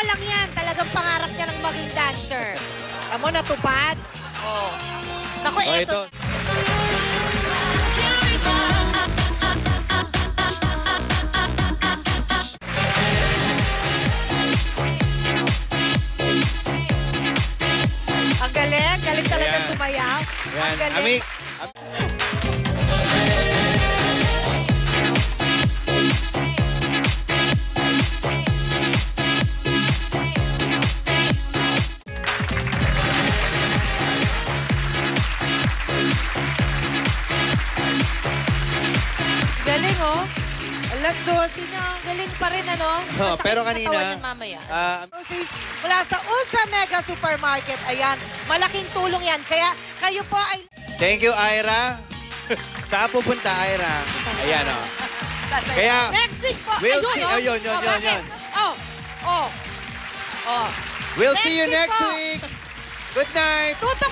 lang yan. Talagang pangarap niya ng maging dancer. Amo, natupad. Oh. Naku, Oh, eto. ito. Ang galing. Galing talaga Ayan. sumayaw. Yan. Ang galing. Galing, oh. Alas 12 na. Galing pa rin, ano? Oh, Masakit pero ang kanina, katawan yan mamaya. ah, Groceries mula sa Ultra Mega Supermarket. Ayan, malaking tulong yan. Kaya kayo po ay... Thank you, Ira. Saan pupunta, Ira? Ayan, oh. Kaya, Next week po. we'll ayun, see. oh. Ayun, yun, Oh, yun, bakit? yun. Oh, oh, oh. We'll see you Next next week po. week. Good night. Tutok